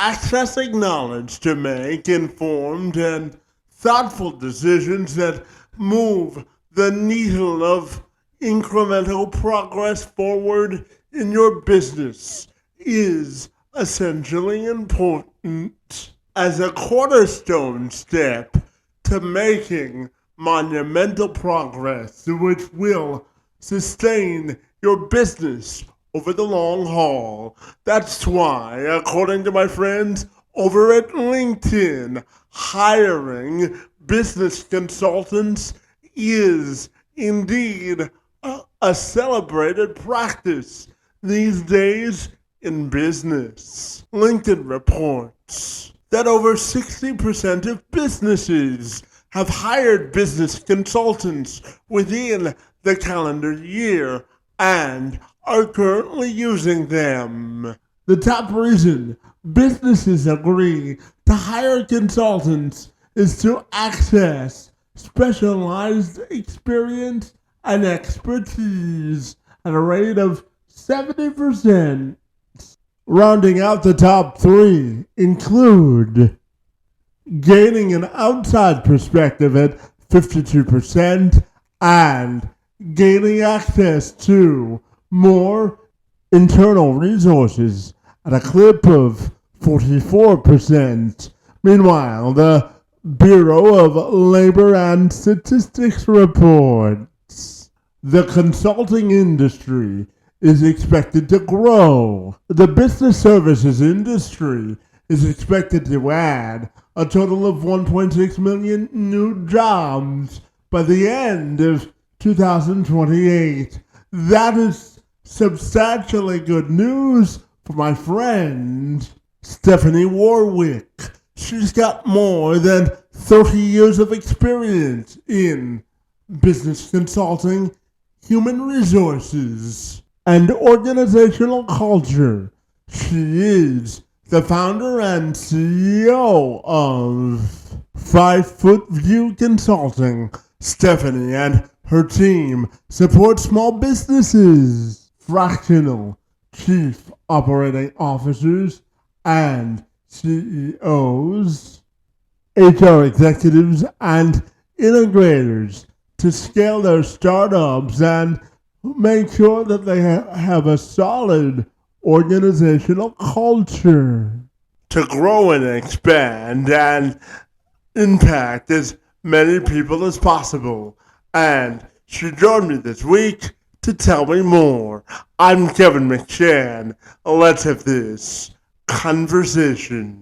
accessing knowledge to make informed and thoughtful decisions that move the needle of incremental progress forward in your business is essentially important as a cornerstone step to making monumental progress, which will sustain your business over the long haul. That's why, according to my friends over at LinkedIn, hiring business consultants is indeed a celebrated practice these days in business. LinkedIn reports that over 60% of businesses have hired business consultants within the calendar year and are currently using them. The top reason businesses agree to hire consultants is to access specialized experience and expertise at a rate of 70%. Rounding out the top three include gaining an outside perspective at 52% and gaining access to more internal resources at a clip of 44%. Meanwhile, the Bureau of Labor and Statistics reports the consulting industry is expected to grow. The business services industry is expected to add a total of 1.6 million new jobs by the end of 2028. That is substantially good news for my friend Stephanie Warlick. She's got more than 30 years of experience in business consulting, human resources, and organizational culture. She is the founder and CEO of 5 Foot View Consulting. Stephanie and her team support small businesses, fractional chief operating officers, and CEOs, HR executives, and integrators to scale their startups and make sure that they have a solid organizational culture to grow and expand and impact as many people as possible. And she joined me this week to tell me more. I'm Kevin McShann. Let's have this conversation.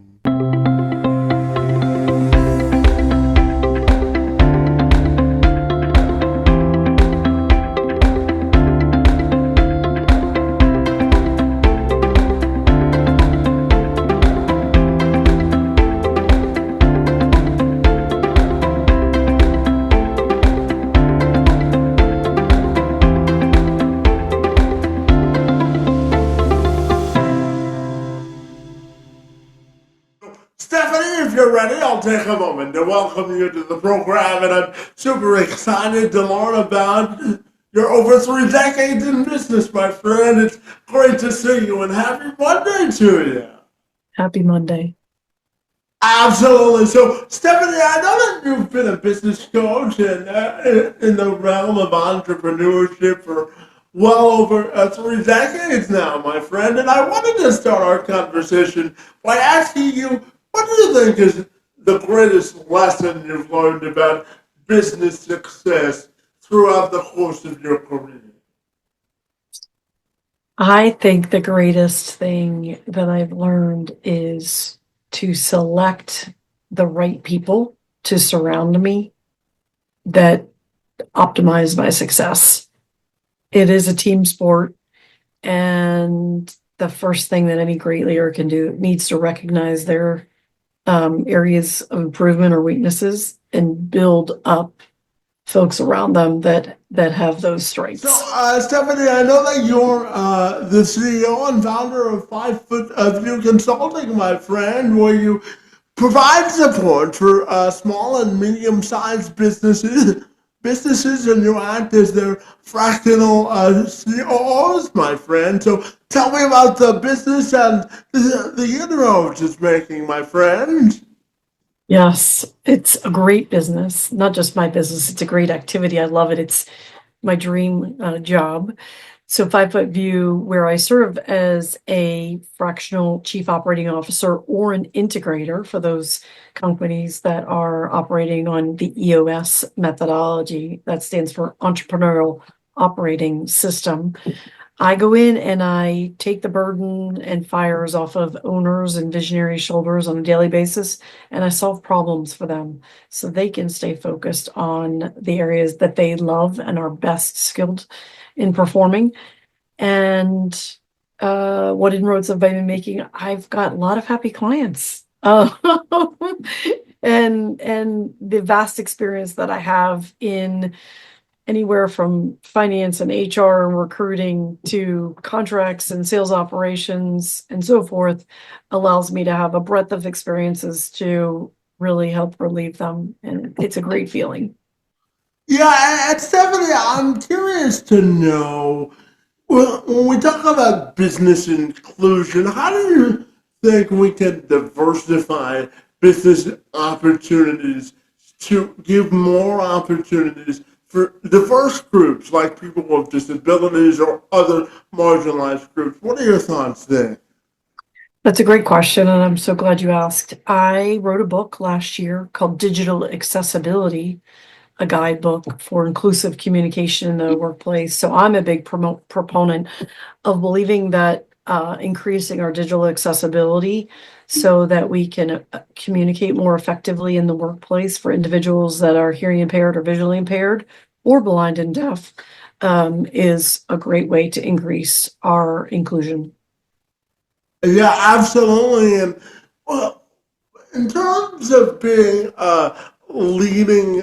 Stephanie, if you're ready, I'll take a moment to welcome you to the program, and I'm super excited to learn about your over 3 decades in business, my friend. It's great to see you, and happy Monday to you. Happy Monday. Absolutely. So, Stephanie, I know that you've been a business coach and in the realm of entrepreneurship for well over 3 decades now, my friend. And I wanted to start our conversation by asking you, what do you think is the greatest lesson you've learned about business success throughout the course of your career? I think the greatest thing that I've learned is to select the right people to surround me that optimize my success. It is a team sport, and the first thing that any great leader can do needs to recognize their areas of improvement or weaknesses and build up folks around them that have those strengths. So, Stephanie, I know that you're the CEO and founder of 5 Foot View Consulting, my friend, where you provide support for small and medium-sized businesses businesses and you act as their fractional COOs, my friend. So tell me about the business and the inroads it's making, my friend. Yes, it's a great business. Not just my business, it's a great activity. I love it. It's my dream job. So 5 Foot View, where I serve as a fractional chief operating officer or an integrator for those companies that are operating on the EOS methodology. That stands for Entrepreneurial Operating System. I go in and I take the burden and fires off of owners and visionary shoulders on a daily basis, and I solve problems for them so they can stay focused on the areas that they love and are best skilled in performing. And what inroads have I been making? I've got a lot of happy clients. And the vast experience that I have in anywhere from finance and HR and recruiting to contracts and sales operations and so forth allows me to have a breadth of experiences to really help relieve them. And it's a great feeling. Yeah, and Stephanie, I'm curious to know, well, when we talk about business inclusion, how do you think we can diversify business opportunities to give more opportunities for diverse groups like people with disabilities or other marginalized groups? What are your thoughts there? That's a great question, and I'm so glad you asked. I wrote a book last year called Digital Accessibility, a guidebook for inclusive communication in the workplace. So I'm a big proponent of believing that increasing our digital accessibility so that we can communicate more effectively in the workplace for individuals that are hearing impaired or visually impaired or blind and deaf is a great way to increase our inclusion. Yeah, absolutely. And well, in terms of being a leading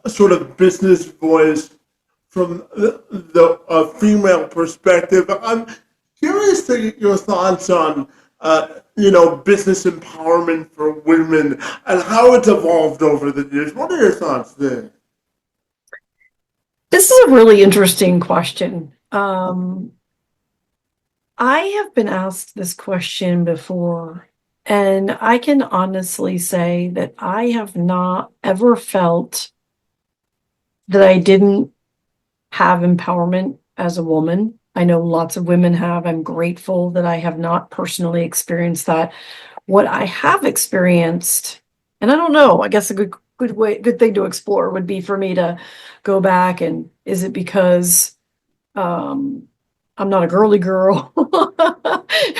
sort of business voice from the female perspective, I'm curious to get your thoughts on, business empowerment for women and how it's evolved over the years. What are your thoughts there? This is a really interesting question. I have been asked this question before, and I can honestly say that I have not ever felt that I didn't have empowerment as a woman. I know lots of women have. I'm grateful that I have not personally experienced that. What I have experienced, and I don't know, I guess a good thing to explore would be for me to go back and is it because um I'm not a girly girl.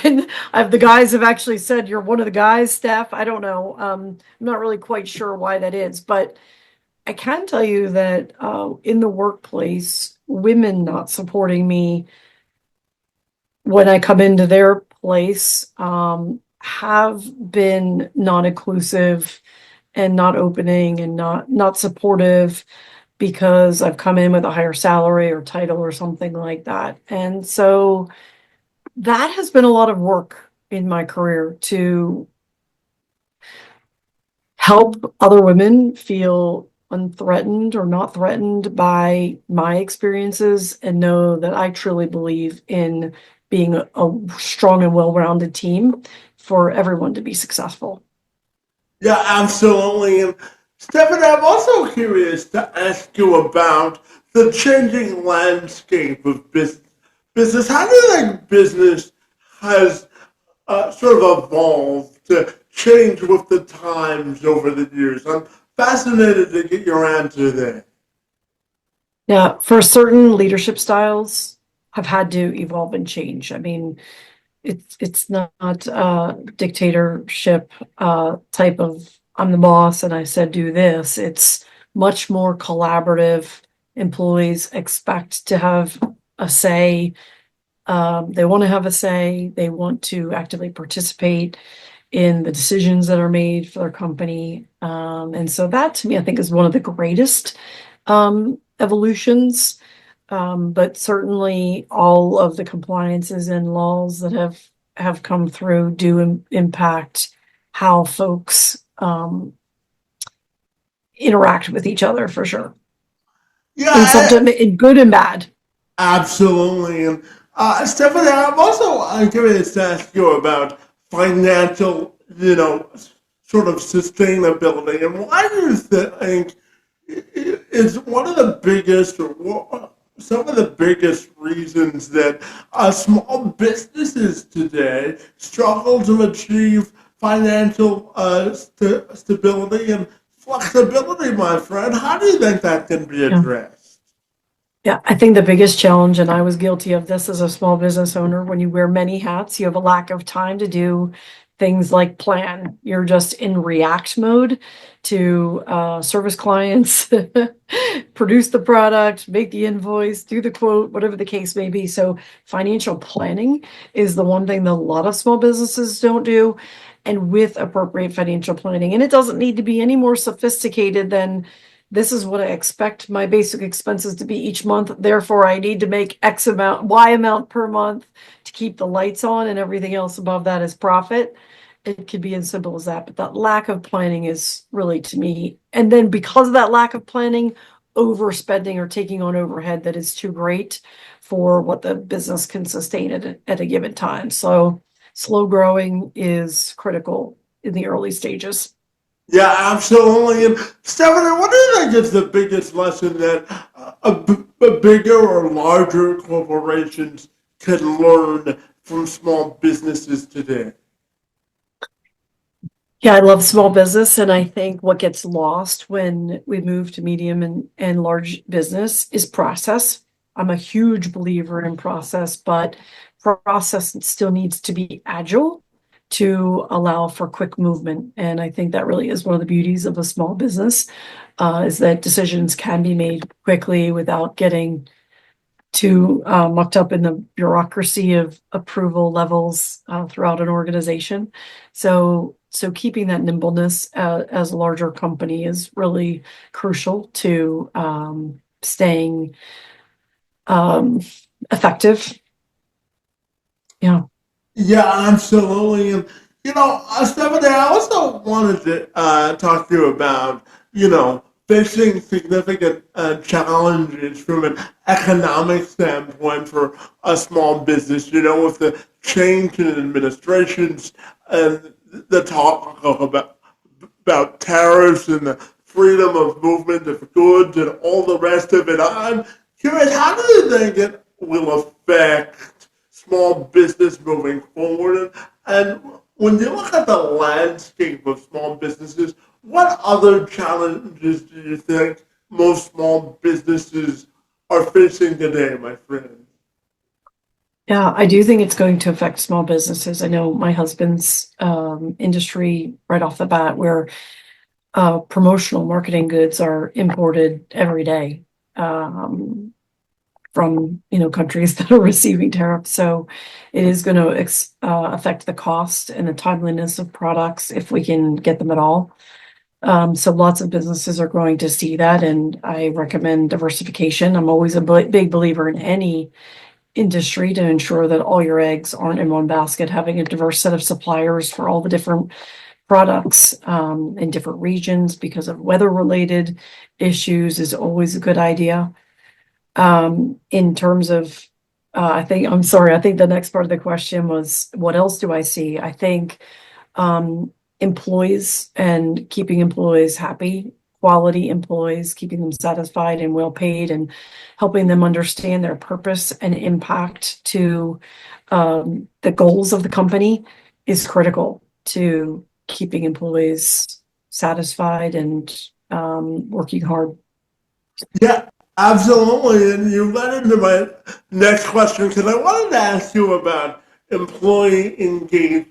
And the guys have actually said you're one of the guys, Steph. I don't know. I'm not really quite sure why that is, but I can tell you that in the workplace, women not supporting me when I come into their place have been non-inclusive and not opening and not supportive because I've come in with a higher salary or title or something like that. And so that has been a lot of work in my career to help other women feel unthreatened or not threatened by my experiences and know that I truly believe in being a strong and well-rounded team for everyone to be successful. Yeah, absolutely. And Stephanie, I'm also curious to ask you about the changing landscape of business. How do you think business has sort of evolved to change with the times over the years? I'm fascinated to get your answer there. Yeah, for certain leadership styles have had to evolve and change. I mean, it's not dictatorship type of I'm the boss and I said do this. It's much more collaborative. Employees expect to have a say. They want to have a say. They want to actively participate in the decisions that are made for their company. And so that to me, I think is one of the greatest evolutions. But certainly all of the compliances and laws that have come through do impact how folks interact with each other for sure. in Yeah, sometimes in good and bad. absolutely. And Stephanie, I'm also curious to ask you about financial, sort of sustainability. And why do you think is one of the biggest, or some of the biggest reasons that small businesses today struggle to achieve financial stability and flexibility, my friend? How do you think that can be Yeah. addressed? Yeah, I think the biggest challenge, and I was guilty of this as a small business owner, when you wear many hats, you have a lack of time to do things like plan. You're just in react mode to service clients, produce the product, make the invoice, do the quote, whatever the case may be. So financial planning is the one thing that a lot of small businesses don't do. And with appropriate financial planning, and it doesn't need to be any more sophisticated than this is what I expect my basic expenses to be each month. Therefore, I need to make X amount, Y amount per month to keep the lights on, and everything else above that is profit. It could be as simple as that. But that lack of planning is really, to me, and then because of that lack of planning, overspending or taking on overhead that is too great for what the business can sustain at a given time. So slow growing is critical in the early stages. Yeah, absolutely. And Stephanie, what do you think is the biggest lesson that a bigger or larger corporations can learn from small businesses today? Yeah, I love small business, and I think what gets lost when we move to medium and large business is process. I'm a huge believer in process, but process still needs to be agile to allow for quick movement. And I think that really is one of the beauties of a small business, is that decisions can be made quickly without getting too mucked up in the bureaucracy of approval levels throughout an organization. So keeping that nimbleness as a larger company is really crucial to staying um, effective. Yeah. Yeah, absolutely. And, Stephanie, I also wanted to talk to you about, facing significant challenges from an economic standpoint for a small business, with the change in administrations and the talk about tariffs and the freedom of movement of goods and all the rest of it. I'm curious, how do you think it will affect small business moving forward? And when you look at the landscape of small businesses, what other challenges do you think most small businesses are facing today, my friend? Yeah, I do think it's going to affect small businesses. I know my husband's industry right off the bat, where promotional marketing goods are imported every day. From countries that are receiving tariffs. So it is going to affect the cost and the timeliness of products if we can get them at all. So lots of businesses are going to see that, and I recommend diversification. I'm always a big believer in any industry to ensure that all your eggs aren't in one basket. Having a diverse set of suppliers for all the different products in different regions because of weather related issues is always a good idea. In terms of, I'm sorry, I think the next part of the question was, what else do I see? I think, employees and keeping employees happy, quality employees, keeping them satisfied and well paid, and helping them understand their purpose and impact to, the goals of the company is critical to keeping employees satisfied and, working hard. Yeah, absolutely. And you led into my next question because I wanted to ask you about employee engagement.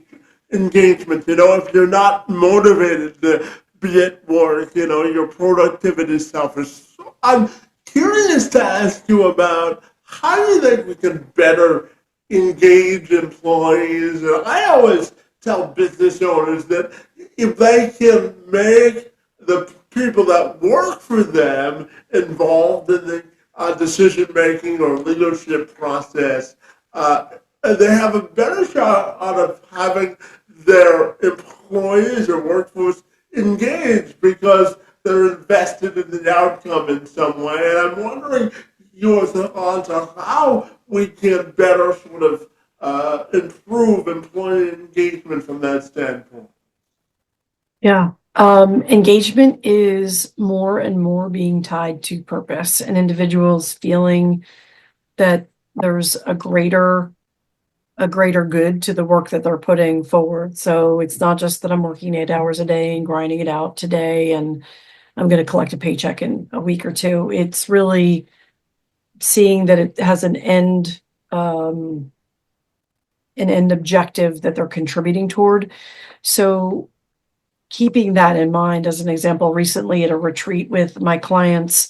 If you're not motivated to be at work, your productivity suffers. So I'm curious to ask you about how do you think we can better engage employees? And I always tell business owners that if they can make the people that work for them involved in the decision making or leadership process, they have a better shot of having their employees or workforce engaged because they're invested in the outcome in some way. And I'm wondering your thoughts on how we can better sort of improve employee engagement from that standpoint. Yeah. Engagement is more and more being tied to purpose and individuals feeling that there's a greater good to the work that they're putting forward. So it's not just that I'm working 8 hours a day and grinding it out today and I'm going to collect a paycheck in a week or two. It's really seeing that it has an end objective that they're contributing toward. So keeping that in mind, as an example, recently at a retreat with my clients,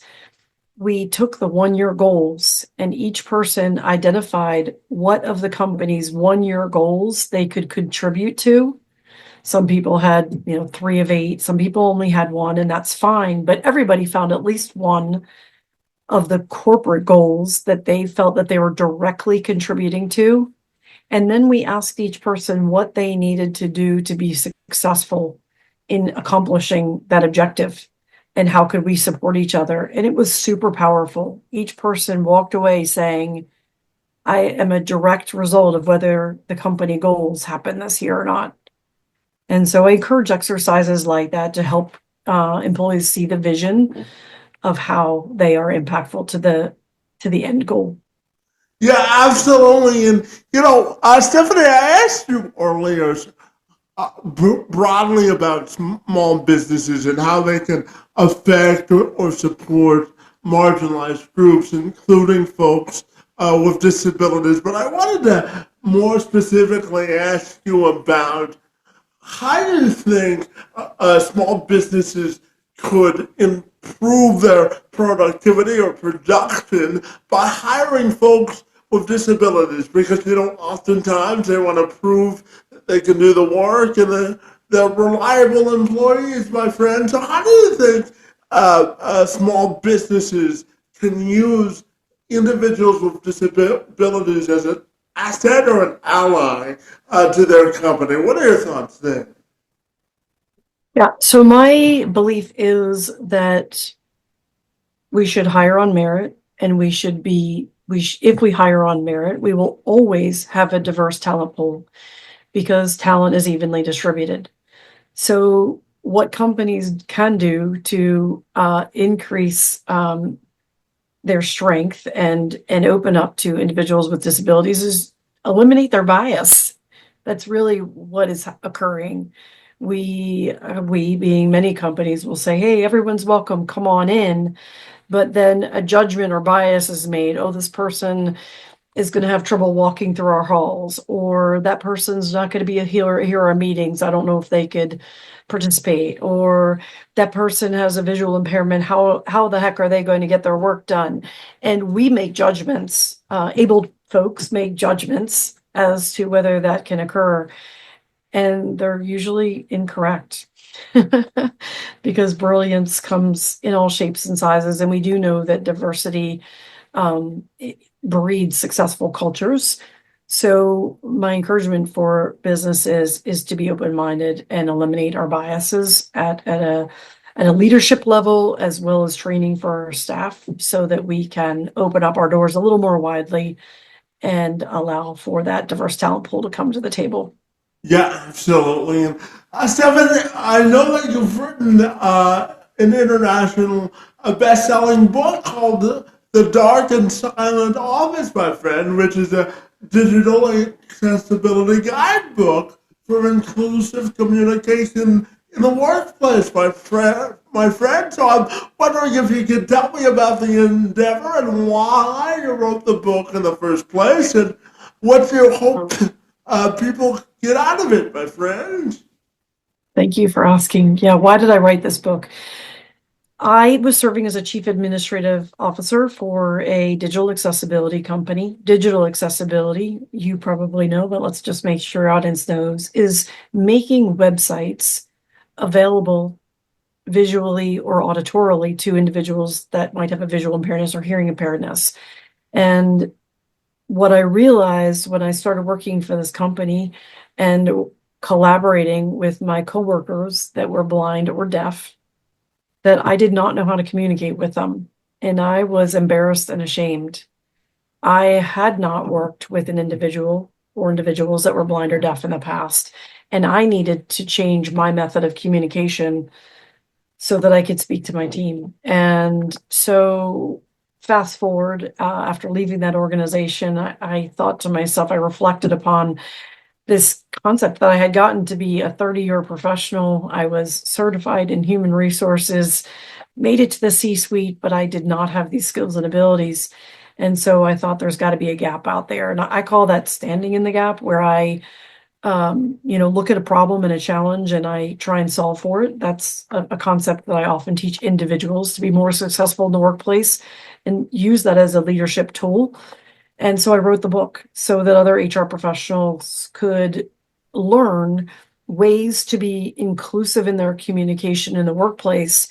we took the 1 year goals and each person identified what of the company's 1 year goals they could contribute to. Some people had, 3 of 8, some people only had 1, and that's fine, but everybody found at least one of the corporate goals that they felt that they were directly contributing to. And then we asked each person what they needed to do to be successful in accomplishing that objective and how could we support each other. And it was super powerful. Each person walked away saying, I am a direct result of whether the company goals happen this year or not. And so I encourage exercises like that to help employees see the vision of how they are impactful to the end goal. Yeah, absolutely. And, Stephanie, I asked you earlier broadly about small businesses and how they can affect or support marginalized groups, including folks with disabilities. But I wanted to more specifically ask you about how do you think small businesses could improve their productivity or production by hiring folks with disabilities? Because, oftentimes they want to prove that they can do the work and they're reliable employees, my friend. So how do you think small businesses can use individuals with disabilities as an asset or an ally to their company? What are your thoughts there? Yeah. So my belief is that we should hire on merit, and if we hire on merit, we will always have a diverse talent pool because talent is evenly distributed. So what companies can do to increase their strength and open up to individuals with disabilities is eliminate their bias. That's really what is occurring. We being many companies will say, hey, everyone's welcome, come on in. But then a judgment or bias is made. Oh, this person is going to have trouble walking through our halls, or that person's not going to be here at our meetings. I don't know if they could participate, or that person has a visual impairment. How the heck are they going to get their work done? And we make judgments. Able folks make judgments as to whether that can occur, and they're usually incorrect. Because brilliance comes in all shapes and sizes, and we do know that diversity breeds successful cultures. So my encouragement for businesses is to be open-minded and eliminate our biases at a leadership level, as well as training for our staff, so that we can open up our doors a little more widely and allow for that diverse talent pool to come to the table. Yeah, absolutely. And Stephanie, I know that you've written an international best-selling book called The Dark and Silent Office, my friend, which is a digital accessibility guidebook for inclusive communication in the workplace, my friend. So I'm wondering if you could tell me about the endeavor and why you wrote the book in the first place, and what you hope people get out of it, my friend. Thank you for asking. Yeah, why did I write this book? I was serving as a chief administrative officer for a digital accessibility company. Digital accessibility, you probably know, but let's just make sure our audience knows, is making websites available visually or auditorily to individuals that might have a visual impairment or hearing impairment. And what I realized when I started working for this company and collaborating with my coworkers that were blind or deaf, that I did not know how to communicate with them. And I was embarrassed and ashamed. I had not worked with an individual or individuals that were blind or deaf in the past. And I needed to change my method of communication so that I could speak to my team. And so, fast forward, after leaving that organization, I thought to myself, I reflected upon this concept that I had gotten to be a 30-year professional. I was certified in human resources, made it to the C-suite, but I did not have these skills and abilities. And so I thought there's got to be a gap out there. And I call that standing in the gap, where I look at a problem and a challenge and I try and solve for it. That's a concept that I often teach individuals to be more successful in the workplace and use that as a leadership tool. And so I wrote the book so that other HR professionals could learn ways to be inclusive in their communication in the workplace.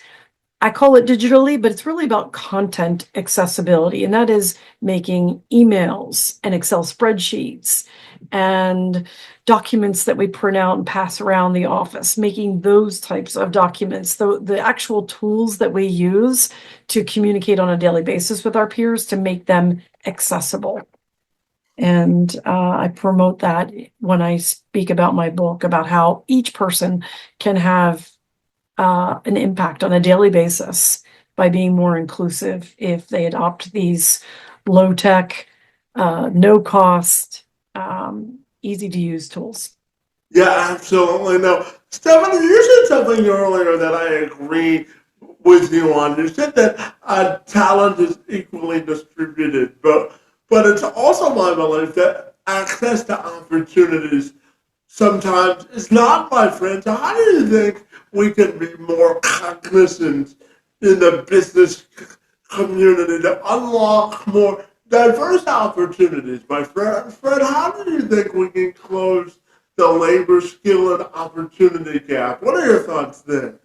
I call it digitally, but it's really about content accessibility. And that is making emails and Excel spreadsheets and documents that we print out and pass around the office, making those types of documents, the actual tools that we use to communicate on a daily basis with our peers, to make them accessible. And I promote that when I speak about my book, about how each person can have an impact on a daily basis by being more inclusive if they adopt these low tech, no cost, easy to use tools. Yeah, absolutely. Now, Stephanie, you said something earlier that I agree with you on. You said that talent is equally distributed, but it's also my belief that access to opportunities sometimes is not, my friend. So how do you think we can be more cognizant in the business community to unlock more diverse opportunities, my friend? Fred, how do you think we can close the labor skill and opportunity gap? What are your thoughts there?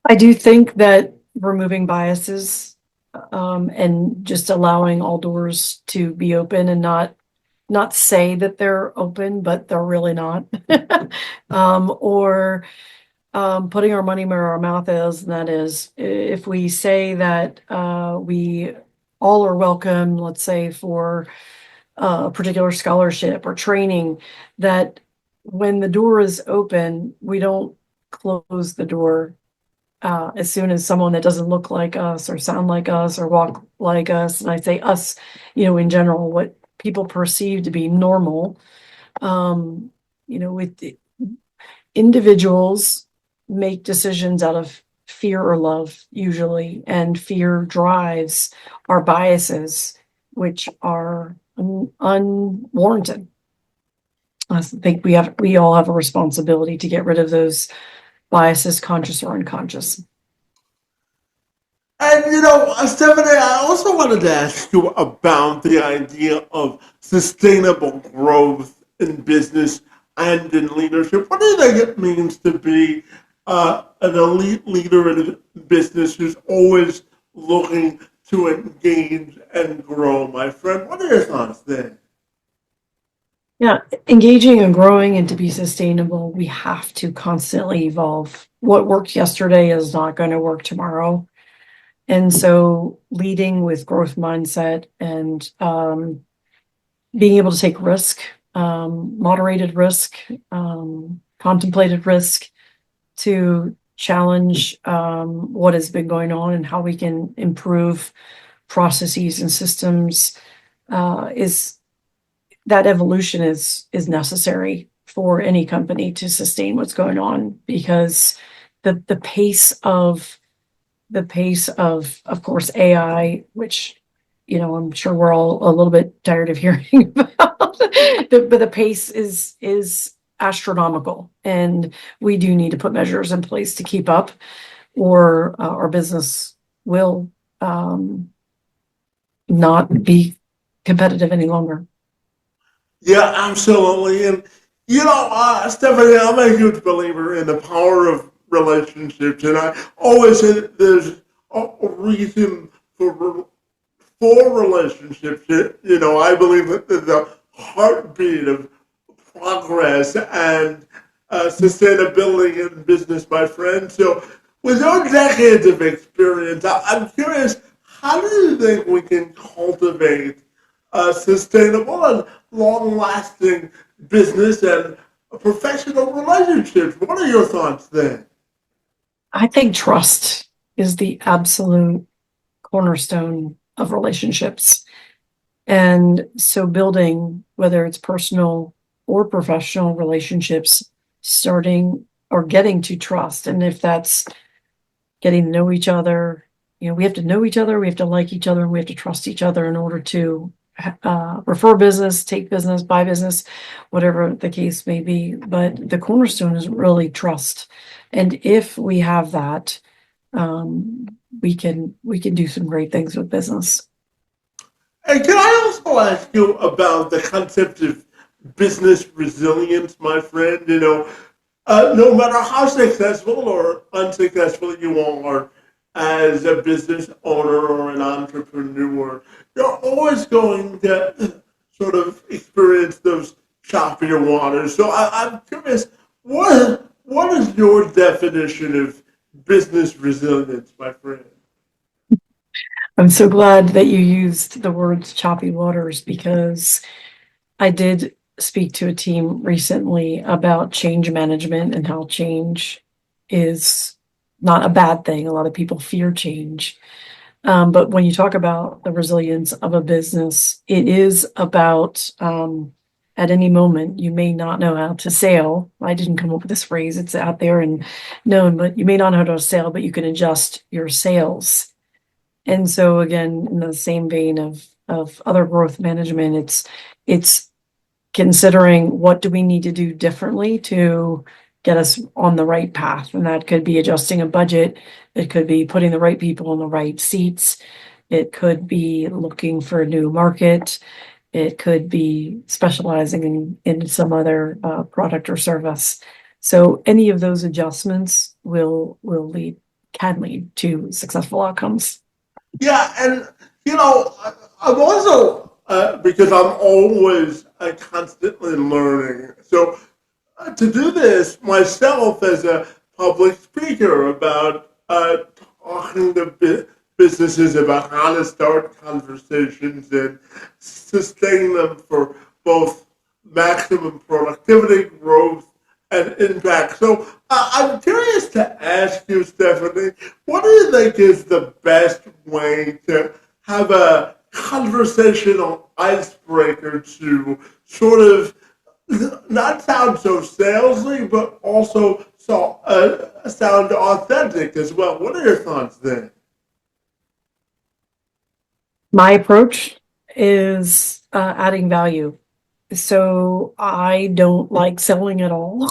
I do think that removing biases, and just allowing all doors to be open and not say that they're open, but they're really not. Or putting our money where our mouth is, and that is, if we say that we all are welcome, let's say for a particular scholarship or training, that when the door is open, we don't close the door as soon as someone that doesn't look like us or sound like us or walk like us, and I say us, in general, what people perceive to be normal, with individuals make decisions out of fear or love, usually, and fear drives our biases, which are unwarranted. I think we all have a responsibility to get rid of those biases, conscious or unconscious. And Stephanie, I also wanted to ask you about the idea of sustainable growth in business and in leadership. What do you think it means to be an elite leader in a business who's always looking to engage and grow, my friend? What are your thoughts there? Yeah, engaging and growing, and to be sustainable, we have to constantly evolve. What worked yesterday is not going to work tomorrow. And so leading with growth mindset and being able to take risk, moderated risk, contemplated risk, to challenge what has been going on and how we can improve processes and systems, is that evolution is necessary for any company to sustain what's going on, because the pace of course, AI, which, I'm sure we're all a little bit tired of hearing about, but the pace is astronomical, and we do need to put measures in place to keep up, or our business will not be competitive any longer. Yeah, absolutely. And, Stephanie, I'm a huge believer in the power of relationships. And I always say that there's a reason for relationships. I believe that the heartbeat of progress and sustainability in business, my friend. So With your decades of experience, I'm curious, how do you think we can cultivate a sustainable and long-lasting business and professional relationships? What are your thoughts there? I think trust is the absolute cornerstone of relationships. And so building, whether it's personal or professional relationships, starting or getting to trust. And if that's getting to know each other, we have to know each other, we have to like each other, and we have to trust each other in order to refer business, take business, buy business, whatever the case may be. But the cornerstone is really trust. And if we have that, um, we can do some great things with business. And can I also ask you about the concept of business resilience, my friend? No matter how successful or unsuccessful you are as a business owner or an entrepreneur, you're always going to sort of experience those choppier waters. So I'm curious, what is your definition of business resilience, my friend? I'm so glad that you used the words choppy waters because I did speak to a team recently about change management and how change is not a bad thing. A lot of people fear change. But when you talk about the resilience of a business, it is about at any moment, you may not know how to sail. I didn't come up with this phrase, it's out there and known, but you may not know how to sail, but you can adjust your sails. And so again, in the same vein of other growth management, it's considering what do we need to do differently to get us on the right path. And that could be adjusting a budget, it could be putting the right people in the right seats, it could be looking for a new market, it could be specializing in some other product or service. So any of those adjustments can lead to successful outcomes. Yeah, and I'm also because I'm always constantly learning. So to do this myself as a public speaker about talking to businesses about how to start conversations and sustain them for both maximum productivity, growth, and impact. So I'm curious to ask you, Stephanie, what do you think is the best way to have a conversational icebreaker to sort of not sound so salesy, but also sound authentic as well? What are your thoughts there? My approach is adding value. So I don't like selling at all.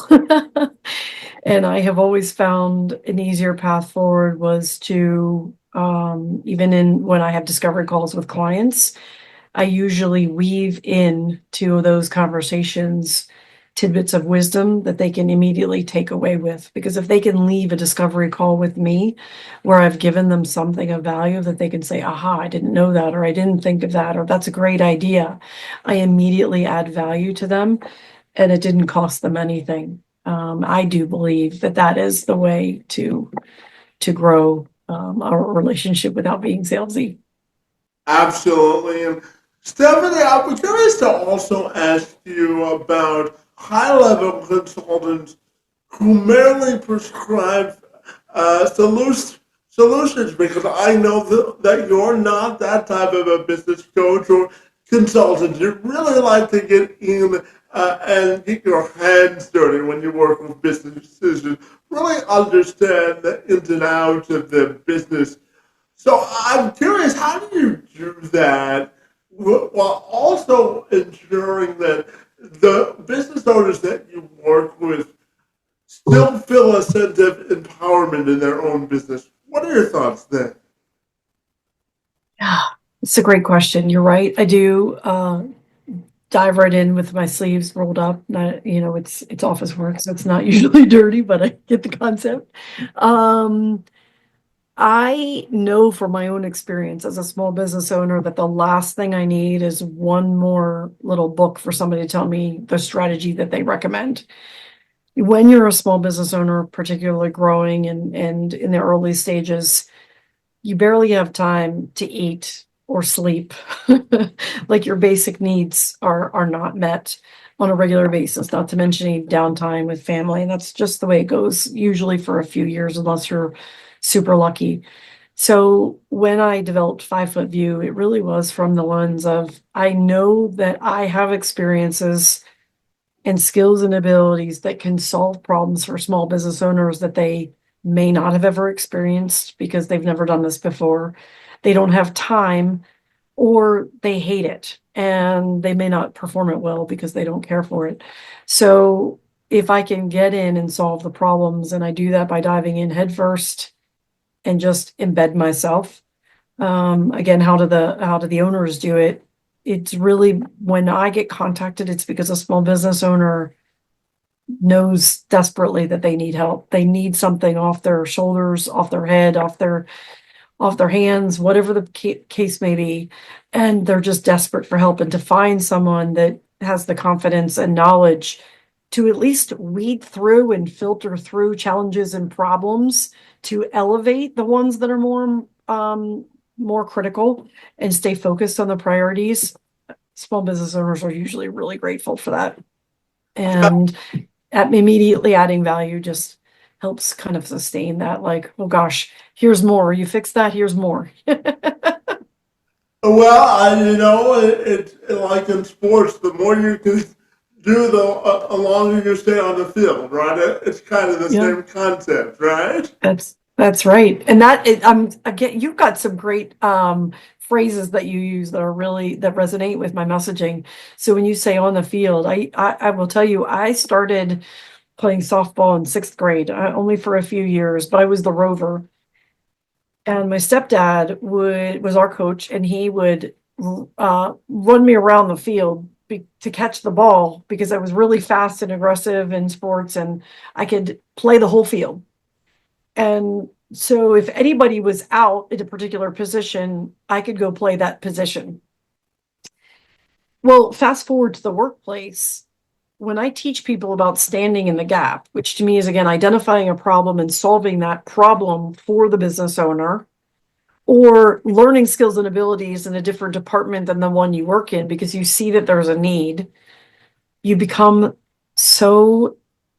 And I have always found an easier path forward was to, even in when I have discovery calls with clients, I usually weave in to those conversations tidbits of wisdom that they can immediately take away with. Because if they can leave a discovery call with me where I've given them something of value that they can say, aha, I didn't know that, or I didn't think of that, or that's a great idea, I immediately add value to them and it didn't cost them anything. I do believe that that is the way to grow our relationship without being salesy. Absolutely. And Stephanie, I'm curious to also ask you about high level consultants who merely prescribe solutions because I know that you're not that type of a business coach or consultant. You really like to get in and get your hands dirty when you work with businesses and really understand the ins and outs of the business. So I'm curious, how do you do that while also ensuring that the business owners that you work with still feel a sense of empowerment in their own business? What are your thoughts there? Yeah, it's a great question. You're right. I do dive right in with my sleeves rolled up. Not, it's office work, so it's not usually dirty, but I get the concept. Um, I know from my own experience as a small business owner that the last thing I need is one more little book for somebody to tell me the strategy that they recommend. when you're a small business owner, particularly growing and in the early stages, you barely have time to eat or sleep. Like your basic needs are not met on a regular basis, not to mention any downtime with family. And that's just the way it goes, usually for a few years, unless you're super lucky. So when I developed 5 Foot View, it really was from the lens of I know that I have experiences and skills and abilities that can solve problems for small business owners that they may not have ever experienced because they've never done this before. They don't have time or they hate it and they may not perform it well because they don't care for it. So if I can get in and solve the problems, and I do that by diving in headfirst and just embed myself. Again, how do the owners do it? It's really when I get contacted, it's because a small business owner knows desperately that they need help. They need something off their shoulders, off their head, off their hands, whatever the case may be. And they're just desperate for help and to find someone that has the confidence and knowledge to at least weed through and filter through challenges and problems to elevate the ones that are more critical and stay focused on the priorities. Small business owners are usually really grateful for that. And immediately adding value just helps kind of sustain that, like, oh gosh, here's more. You fix that, here's more. Well, it's like in sports, the more you can do, the longer you stay on the field, right? It's kind of the Yeah, same concept, right? that's right. And again, you've got some great phrases that you use that are really that resonate with my messaging. So when you say on the field, I will tell you, I started playing softball in 6th grade, only for a few years, but I was the rover. And my stepdad was our coach, and he would run me around the field to catch the ball because I was really fast and aggressive in sports, and I could play the whole field. And so if anybody was out in a particular position, I could go play that position. Well, fast forward to the workplace. When I teach people about standing in the gap, which to me is again identifying a problem and solving that problem for the business owner, or learning skills and abilities in a different department than the one you work in because you see that there's a need, you become so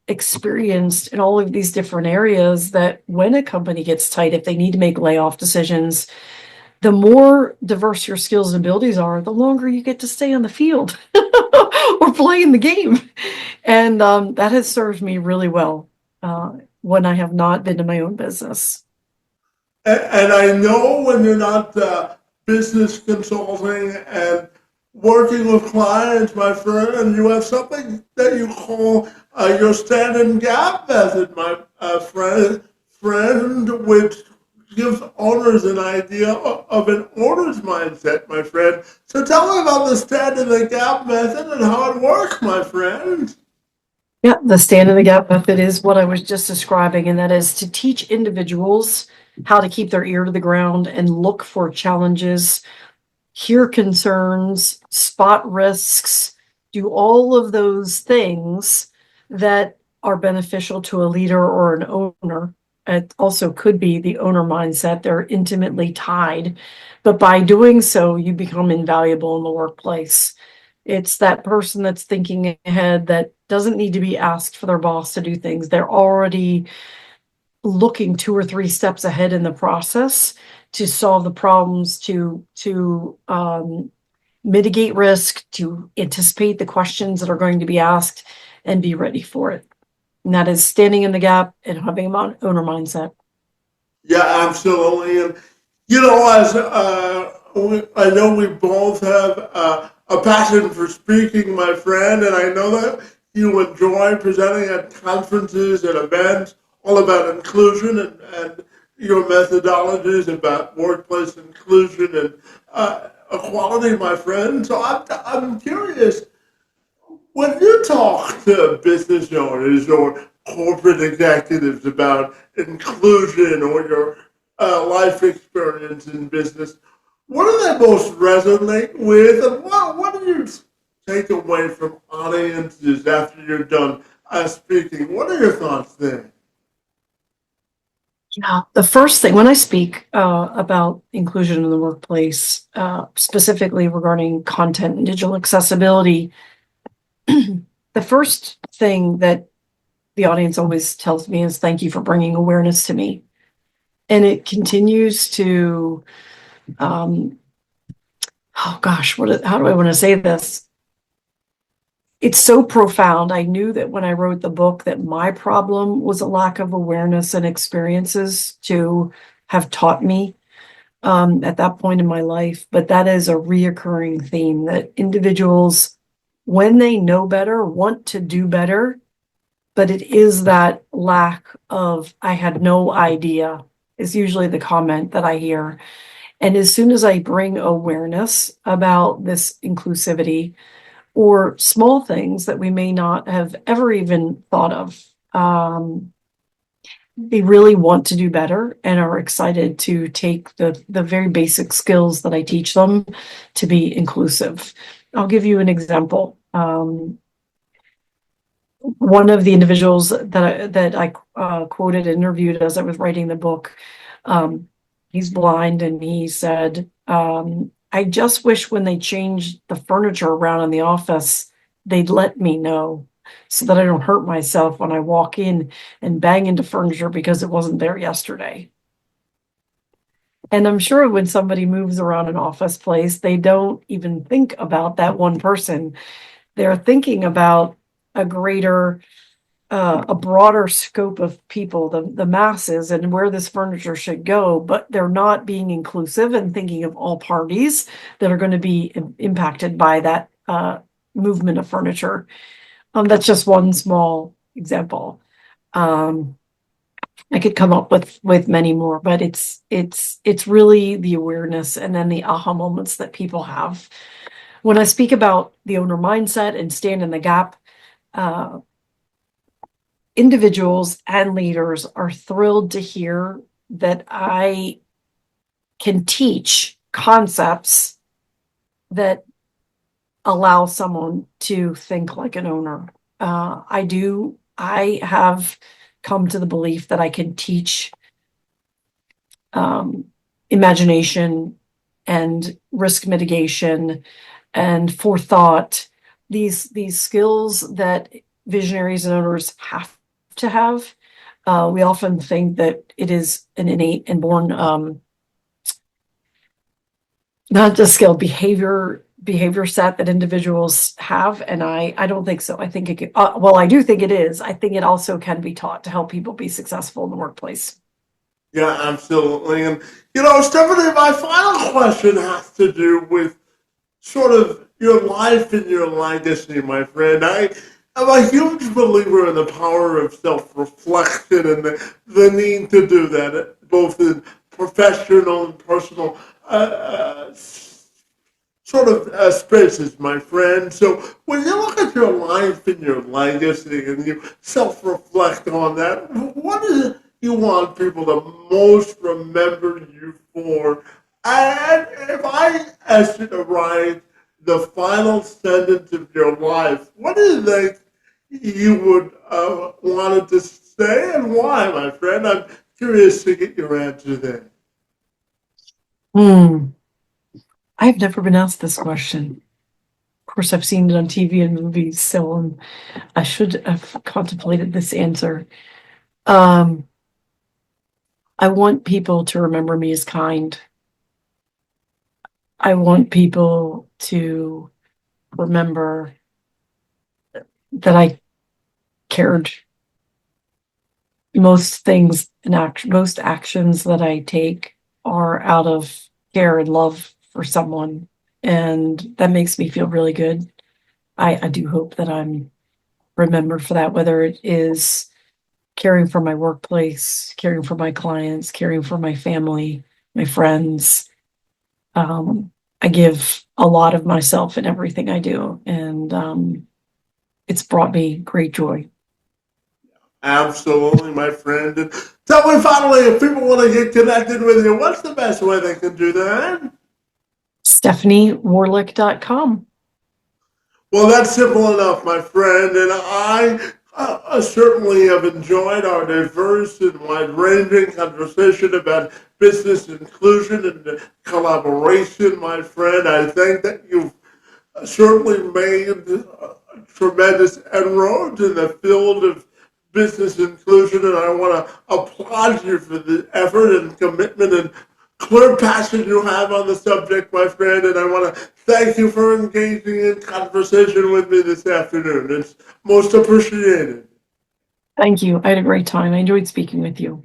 experienced in all of these different areas that when a company gets tight, if they need to make layoff decisions, the more diverse your skills and abilities are, the longer you get to stay on the field or play in the game. And that has served me really well when I have not been to my own business. And I know when you're not business consulting and working with clients, my friend, you have something that you call your standing gap method, my friend, which gives owners an idea of an owner's mindset, my friend. So tell me about the standing the gap method and how it works, my friend. Yeah, the stand in the gap method is what I was just describing, and that is to teach individuals how to keep their ear to the ground and look for challenges, hear concerns, spot risks, do all of those things that are beneficial to a leader or an owner. It also could be the owner mindset. They're intimately tied, but by doing so, you become invaluable in the workplace. It's that person that's thinking ahead that doesn't need to be asked for their boss to do things. They're already looking 2 or 3 steps ahead in the process to solve the problems, to mitigate risk, to anticipate the questions that are going to be asked, and be ready for it. And that is standing in the gap and having an owner mindset. Yeah, absolutely. And as I know we both have a passion for speaking, my friend, and I know that you enjoy presenting at conferences and events all about inclusion and your methodologies about workplace inclusion and equality, my friend. So I'm curious, when you talk to business owners or corporate executives about inclusion or your life experience in business, what do they most resonate with, and what do you take away from audiences after you're done speaking. What are your thoughts there? Yeah, the first thing when I speak about inclusion in the workplace, specifically regarding content and digital accessibility, the first thing that the audience always tells me is thank you for bringing awareness to me. And it continues to, oh gosh, how do I want to say this? It's so profound. I knew that when I wrote the book that my problem was a lack of awareness and experiences to have taught me at that point in my life. But that is a reoccurring theme that individuals, when they know better, want to do better. But it is that lack of, I had no idea, is usually the comment that I hear. And as soon as I bring awareness about this inclusivity or small things that we may not have ever even thought of, they really want to do better and are excited to take the very basic skills that I teach them to be inclusive. I'll give you an example. One of the individuals that I quoted and interviewed as I was writing the book, he's blind, and he said, I just wish when they changed the furniture around in the office, they'd let me know so that I don't hurt myself when I walk in and bang into furniture because it wasn't there yesterday. And I'm sure when somebody moves around an office place, they don't even think about that one person. They're thinking about a greater, a broader scope of people, the masses, and where this furniture should go, but they're not being inclusive and thinking of all parties that are going to be impacted by that movement of furniture. That's just one small example. I could come up with many more, but it's really the awareness and then the aha moments that people have. When I speak about the owner mindset and stand in the gap, individuals and leaders are thrilled to hear that I can teach concepts that allow someone to think like an owner. I have come to the belief that I can teach imagination and risk mitigation and forethought, these skills that visionaries and owners have to have. We often think that it is an innate and born, not just skill, behavior set that individuals have, and I don't think so. I think it can, well, I do think it is. I think it also can be taught to help people be successful in the workplace. Yeah, absolutely. And, Stephanie, my final question has to do with sort of your life and your legacy, my friend. I am a huge believer in the power of self-reflection and the need to do that, both in professional and personal spaces, my friend. So when you look at your life and your legacy and you self-reflect on that, what do you want people to most remember you for? And if I asked you to write the final sentence of your life, what do you think you would want it to say and why, my friend? I'm curious to get your answer there. I've never been asked this question. Of course, I've seen it on TV and movies, so I should have contemplated this answer. I want people to remember me as kind. I want people to remember that I cared. Most things and most actions that I take are out of care and love for someone, and that makes me feel really good. I do hope that I'm remembered for that, whether it is caring for my workplace, caring for my clients, caring for my family, my friends. I give a lot of myself in everything I do, and it's brought me great joy. Absolutely, my friend. And tell me finally, if people want to get connected with you, what's the best way they can do that? StephanieWarlick.com. Well, that's simple enough, my friend. And I I certainly have enjoyed our diverse and wide-ranging conversation about business inclusion and collaboration, my friend. I think that you've certainly made tremendous inroads in the field of business inclusion, and I want to applaud you for the effort and commitment and clear passion you have on the subject, my friend, and I want to thank you for engaging in conversation with me this afternoon. It's most appreciated. Thank you. I had a great time. I enjoyed speaking with you.